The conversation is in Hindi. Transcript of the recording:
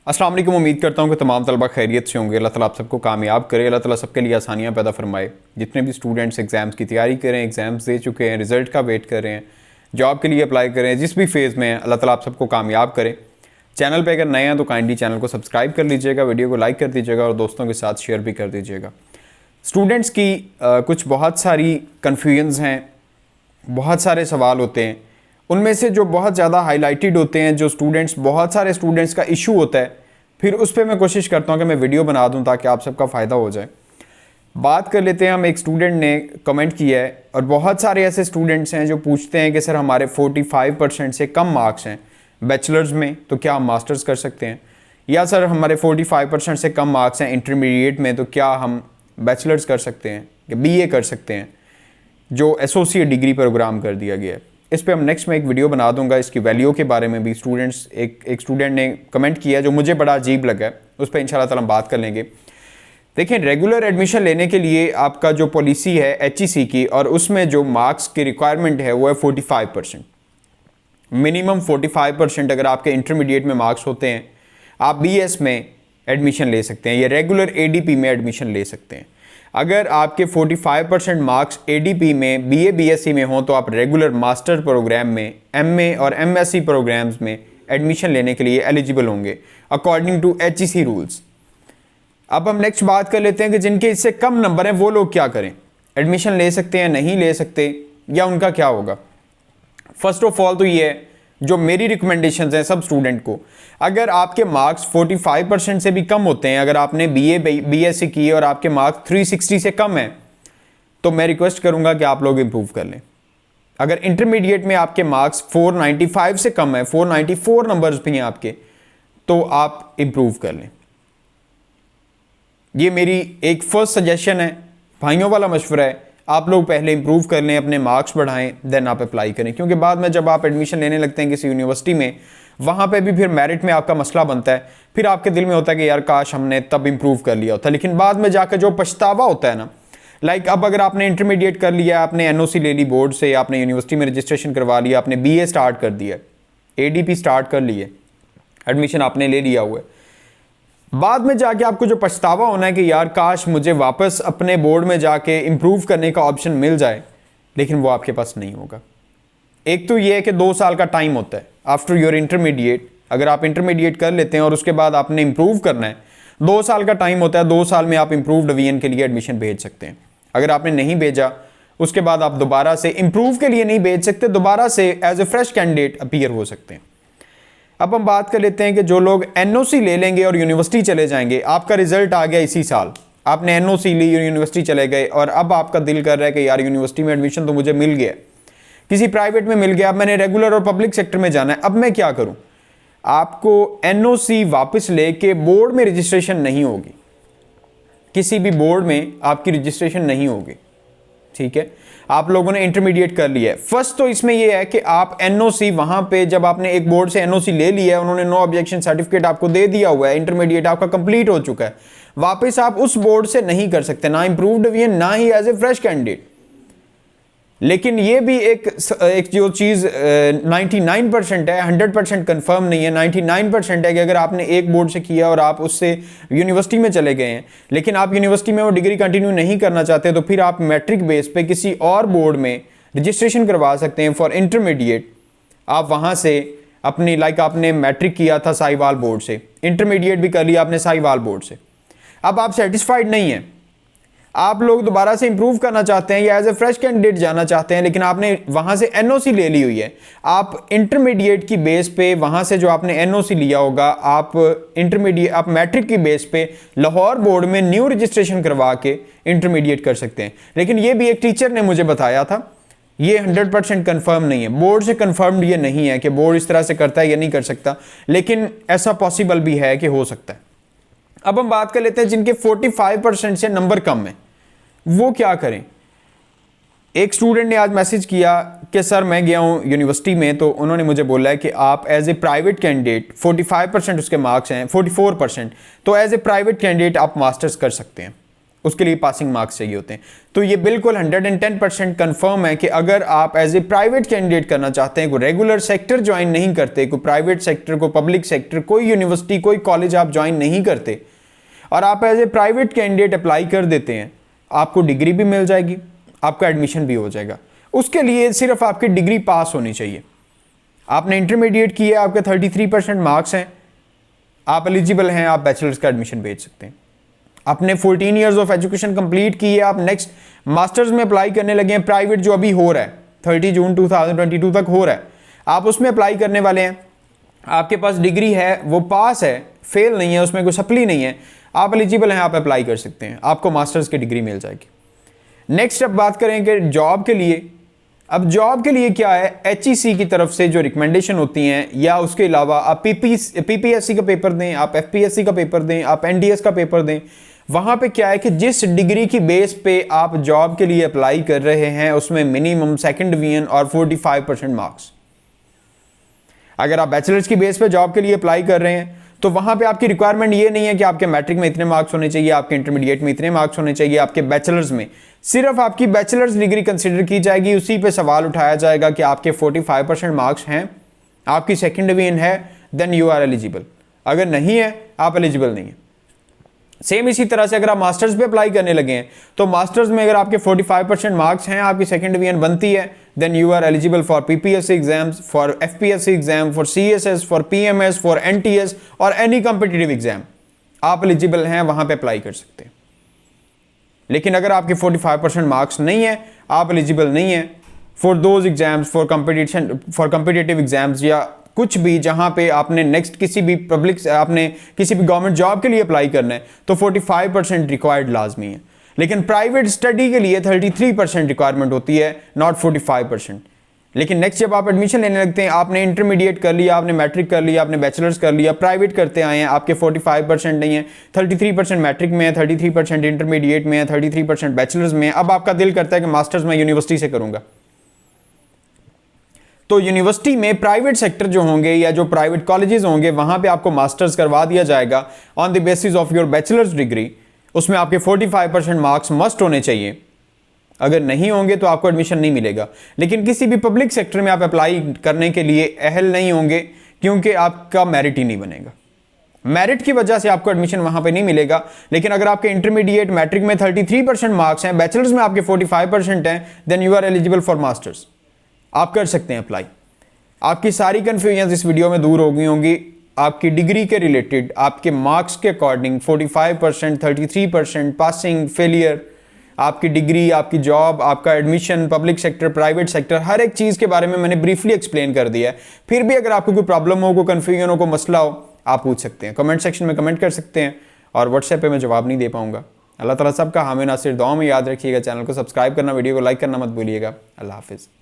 अस्सलाम वालेकुम। उम्मीद करता हूँ कि तमाम तलबा खैरियत से होंगे। अल्लाह ताला आप सबको कामयाब करे। अल्लाह ताला सबके लिए आसानियाँ पैदा फरमाए। जितने भी स्टूडेंट्स एग्ज़ाम्स की तैयारी करें, एग्ज़ाम्स दे चुके हैं, रिज़ल्ट का वेट कर रहे हैं, जॉब के लिए अप्लाई करें, जिस भी फेज़ में हैं, अल्लाह ताला आप सबको कामयाब करे। चैनल पर अगर नए हैं तो काइंडली चैनल को सब्सक्राइब कर लीजिएगा, वीडियो को लाइक कर दीजिएगा और दोस्तों के साथ शेयर भी कर दीजिएगा। स्टूडेंट्स की कुछ बहुत सारी कन्फ्यूजन्स हैं, बहुत सारे सवाल होते हैं। उनमें से जो बहुत ज़्यादा हाईलाइटेड होते हैं, जो बहुत सारे स्टूडेंट्स का इशू होता है, फिर उस पर मैं कोशिश करता हूँ कि मैं वीडियो बना दूँ ताकि आप सबका फ़ायदा हो जाए। बात कर लेते हैं हम। एक स्टूडेंट ने कमेंट किया है और बहुत सारे ऐसे स्टूडेंट्स हैं जो पूछते हैं कि सर हमारे 45% से कम मार्क्स हैं बैचलर्स में, तो क्या हम मास्टर्स कर सकते हैं? या सर हमारे 45% से कम मार्क्स हैं इंटरमीडिएट में, तो क्या हम बैचलर्स कर सकते हैं या बीए कर सकते हैं, जो एसोसिएट डिग्री प्रोग्राम कर दिया गया है? इस पे हम नेक्स्ट में एक वीडियो बना दूंगा। इसकी वैल्यू के बारे में भी एक स्टूडेंट ने कमेंट किया जो मुझे बड़ा अजीब लगा है, उस पर इंशाल्लाह ताला हम बात कर लेंगे। देखें, रेगुलर एडमिशन लेने के लिए आपका जो पॉलिसी है HEC की, और उसमें जो मार्क्स की रिक्वायरमेंट है वो है 45%, मिनिमम 45%। अगर आपके इंटरमीडिएट में मार्क्स होते हैं, आप BS में एडमिशन ले सकते हैं या रेगुलर ADP में एडमिशन ले सकते हैं। अगर आपके 45% मार्क्स ADP में BA BSc में हो तो आप रेगुलर मास्टर प्रोग्राम में MA और MSc प्रोग्राम्स में एडमिशन लेने के लिए एलिजिबल होंगे अकॉर्डिंग टू HEC रूल्स। अब हम नेक्स्ट बात कर लेते हैं कि जिनके इससे कम नंबर हैं वो लोग क्या करें, एडमिशन ले सकते हैं, नहीं ले सकते, या उनका क्या होगा? फर्स्ट ऑफ ऑल तो ये है, जो मेरी रिकमेंडेशंस हैं सब स्टूडेंट को, अगर आपके मार्क्स 45% से भी कम होते हैं, अगर आपने BA BSc की और आपके मार्क्स 360 से कम हैं, तो मैं रिक्वेस्ट करूंगा कि आप लोग इंप्रूव कर लें। अगर इंटरमीडिएट में आपके मार्क्स 495 से कम है, 494 नंबर्स भी हैं आपके, तो आप इंप्रूव कर लें। ये मेरी एक फर्स्ट सजेशन है, भाइयों वाला मशवरा है। आप लोग पहले इंप्रूव कर लें, अपने मार्क्स बढ़ाएं, देन आप अप्लाई करें, क्योंकि बाद में जब आप एडमिशन लेने लगते हैं किसी यूनिवर्सिटी में, वहाँ पे भी फिर मेरिट में आपका मसला बनता है। फिर आपके दिल में होता है कि यार काश हमने तब इंप्रूव कर लिया होता, लेकिन बाद में जाकर जो पछतावा होता है ना, लाइक अब अगर आपने इंटरमीडिएट कर लिया, आपने NOC ले ली बोर्ड से, आपने यूनिवर्सिटी में रजिस्ट्रेशन करवा लिया, आपने BA स्टार्ट कर दिया, ADP स्टार्ट कर लिए, एडमिशन आपने ले लिया हुआ है, बाद में जाके आपको जो पछतावा होना है कि यार काश मुझे वापस अपने बोर्ड में जाके इंप्रूव करने का ऑप्शन मिल जाए, लेकिन वो आपके पास नहीं होगा। एक तो ये है कि 2 साल का टाइम होता है आफ्टर योर इंटरमीडिएट। अगर आप इंटरमीडिएट कर लेते हैं और उसके बाद आपने इंप्रूव करना है, 2 साल का टाइम होता है। 2 साल में आप इंप्रूव डिवीजन के लिए एडमिशन भेज सकते हैं। अगर आपने नहीं भेजा, उसके बाद आप दोबारा से इंप्रूव के लिए नहीं भेज सकते, दोबारा से as a fresh candidate appear हो सकते हैं। अब हम बात कर लेते हैं कि जो लोग NOC ले लेंगे और यूनिवर्सिटी चले जाएंगे, आपका रिजल्ट आ गया इसी साल, आपने NOC ली, यूनिवर्सिटी चले गए, और अब आपका दिल कर रहा है कि यार यूनिवर्सिटी में एडमिशन तो मुझे मिल गया, किसी प्राइवेट में मिल गया, अब मैंने रेगुलर और पब्लिक सेक्टर में जाना है, अब मैं क्या करूं? आपको NOC वापस लेके बोर्ड में रजिस्ट्रेशन नहीं होगी, किसी भी बोर्ड में आपकी रजिस्ट्रेशन नहीं होगी। ठीक है, आप लोगों ने इंटरमीडिएट कर लिया है। फर्स्ट तो इसमें यह है कि आप NOC वहां पे, जब आपने एक बोर्ड से NOC ले लिया है, उन्होंने नो ऑब्जेक्शन सर्टिफिकेट आपको दे दिया हुआ है, इंटरमीडिएट आपका कंप्लीट हो चुका है, वापस आप उस बोर्ड से नहीं कर सकते, ना इंप्रूव डिवीजन, ना ही एज ए फ्रेश कैंडिडेट। लेकिन ये भी एक जो चीज़ 99% है, 100% कंफर्म नहीं है, 99% है कि अगर आपने एक बोर्ड से किया और आप उससे यूनिवर्सिटी में चले गए हैं, लेकिन आप यूनिवर्सिटी में वो डिग्री कंटिन्यू नहीं करना चाहते, तो फिर आप मैट्रिक बेस पे किसी और बोर्ड में रजिस्ट्रेशन करवा सकते हैं फॉर इंटरमीडिएट। आप वहाँ से अपनी, लाइक आपने मैट्रिक किया था साहिवाल बोर्ड से, इंटरमीडिएट भी कर लिया आपने साहिवाल बोर्ड से, अब आप सेटिस्फाइड नहीं हैं, आप लोग दोबारा से इंप्रूव करना चाहते हैं या एज ए फ्रेश कैंडिडेट जाना चाहते हैं, लेकिन आपने वहां से NOC ले ली हुई है, आप इंटरमीडिएट की बेस पे वहां से जो आपने NOC लिया होगा, आप मैट्रिक की बेस पे लाहौर बोर्ड में न्यू रजिस्ट्रेशन करवा के इंटरमीडिएट कर सकते हैं। लेकिन ये भी एक टीचर ने मुझे बताया था, ये 100% कंफर्म नहीं है, बोर्ड से कंफर्म्ड ये नहीं है कि बोर्ड इस तरह से करता है या नहीं कर सकता, लेकिन ऐसा पॉसिबल भी है कि हो सकता है। अब हम बात कर लेते हैं जिनके 45% से नंबर कम है, वो क्या करें? एक स्टूडेंट ने आज मैसेज किया कि सर मैं गया हूँ यूनिवर्सिटी में, तो उन्होंने मुझे बोला है कि आप एज ए प्राइवेट कैंडिडेट, 45% उसके मार्क्स हैं, 44%, तो एज ए प्राइवेट कैंडिडेट आप मास्टर्स कर सकते हैं। उसके लिए पासिंग मार्क्स चाहिए होते हैं। तो ये बिल्कुल 110% कन्फर्म है कि अगर आप एज ए प्राइवेट कैंडिडेट करना चाहते हैं, कोई रेगुलर सेक्टर ज्वाइन नहीं करते, कोई प्राइवेट सेक्टर, कोई पब्लिक सेक्टर, कोई यूनिवर्सिटी, कोई कॉलेज आप ज्वाइन नहीं करते और आप as a private candidate apply कर देते हैं, आपको डिग्री भी मिल जाएगी, आपका एडमिशन भी हो जाएगा। उसके लिए सिर्फ आपकी डिग्री पास होनी चाहिए। आपने इंटरमीडिएट की है, आपके 33% मार्क्स हैं, आप एलिजिबल हैं, आप बैचलर्स का एडमिशन भेज सकते हैं। आपने 14 ईयर्स ऑफ एजुकेशन कंप्लीट की है, आप नेक्स्ट मास्टर्स में अप्लाई करने लगे हैं, प्राइवेट जो अभी हो रहा है 30 जून 2022 तक हो रहा है, आप उसमें अप्लाई करने वाले हैं, आपके पास डिग्री है, वो पास है, फेल नहीं है, उसमें कोई सप्ली नहीं है, आप एलिजिबल हैं, आप अप्लाई कर सकते हैं, आपको मास्टर्स की डिग्री मिल जाएगी। नेक्स्ट अब बात करें कि जॉब के लिए। अब जॉब के लिए क्या है, HEC की तरफ से जो रिकमेंडेशन होती हैं, या उसके अलावा आप PPSC का पेपर दें, आप FPSC का पेपर दें, आप NDS का पेपर दें, वहां पे क्या है कि जिस डिग्री की बेस पे आप जॉब के लिए अप्लाई कर रहे हैं उसमें मिनिमम सेकंड डिवीजन और 45% मार्क्स। अगर आप बैचलर्स की बेस पे जॉब के लिए अप्लाई कर रहे हैं तो वहां पे आपकी रिक्वायरमेंट ये नहीं है कि आपके मैट्रिक में इतने मार्क्स होने चाहिए, आपके इंटरमीडिएट में इतने मार्क्स होने चाहिए, आपके बैचलर्स में सिर्फ आपकी बैचलर्स डिग्री कंसिडर की जाएगी। उसी पे सवाल उठाया जाएगा कि आपके 45% मार्क्स हैं, आपकी सेकंड डिवीजन है, देन यू आर एलिजिबल। अगर नहीं है, आप एलिजिबल नहीं है। सेम इसी तरह से अगर आप मास्टर्स पे अप्लाई करने लगे हैं तो मास्टर्स में अगर आपके 45% मार्क्स हैं, आपकी सेकंड डिवीजन बनती है, then you are eligible for PPSC exams, for FPSC exam, for CSS, for PMS, for NTS और एनी कॉम्पिटिटिव एग्जाम आप एलिजिबल हैं, वहां पे अप्लाई कर सकते हैं। लेकिन अगर आपके 45% मार्क्स नहीं है, आप एलिजिबल नहीं है for those exams, for competitive exams या कुछ भी जहां पे आपने नेक्स्ट किसी भी आपने किसी भी गवर्नमेंट जॉब के लिए अप्लाई करना है तो 45% रिक्वायर्ड लाजमी है। लेकिन प्राइवेट स्टडी के लिए 33% रिक्वायरमेंट होती है, नॉट 45%। लेकिन नेक्स्ट जब आप एडमिशन लेने लगते हैं, आपने इंटरमीडिएट कर लिया, आपने मैट्रिक कर लिया, आपने बैचलर्स कर लिया, प्राइवेट करते आए हैं, आपके 45% नहीं है, 33% मैट्रिक में है, 33% इंटरमीडिएट में है, 33% बैचलर्स में है। अब आपका दिल करता है कि मास्टर्स मैं यूनिवर्सिटी से करूंगा, तो यूनिवर्सिटी में प्राइवेट सेक्टर जो होंगे या जो प्राइवेट कॉलेजेस होंगे वहां पे आपको मास्टर्स करवा दिया जाएगा on the basis of your bachelors degree. उसमें आपके 45% मार्क्स मस्ट होने चाहिए, अगर नहीं होंगे तो आपको एडमिशन नहीं मिलेगा। लेकिन किसी भी पब्लिक सेक्टर में आप अप्लाई करने के लिए अहल नहीं होंगे क्योंकि आपका मेरिट ही नहीं बनेगा, मेरिट की वजह से आपको एडमिशन वहां पे नहीं मिलेगा। लेकिन अगर आपके इंटरमीडिएट मैट्रिक में 33% मार्क्स हैं, बैचलर्स में आपके 45% हैं, then you are eligible for masters, आप कर सकते हैं अप्लाई। आपकी सारी कन्फ्यूजन इस वीडियो में दूर हो गई होंगी। आपकी डिग्री के रिलेटेड, आपके मार्क्स के अकॉर्डिंग 45%, 33% पासिंग, फेलियर, आपकी डिग्री, आपकी जॉब, आपका admission, public sector, private sector, हर एक चीज़ के बारे में मैंने ब्रीफली एक्सप्लेन कर दिया है। फिर भी अगर आपको कोई प्रॉब्लम हो, कोई कन्फ्यूजन हो, कोई मसला हो, आप पूछ सकते हैं, कमेंट सेक्शन में कमेंट कर सकते हैं और व्हाट्सएप पे मैं जवाब नहीं दे पाऊंगा। अल्लाह ताला सबका हामी नासिर, दुआ में याद रखिएगा। चैनल को सब्सक्राइब करना, वीडियो को लाइक करना मत भूलिएगा। अल्लाह हाफिज़।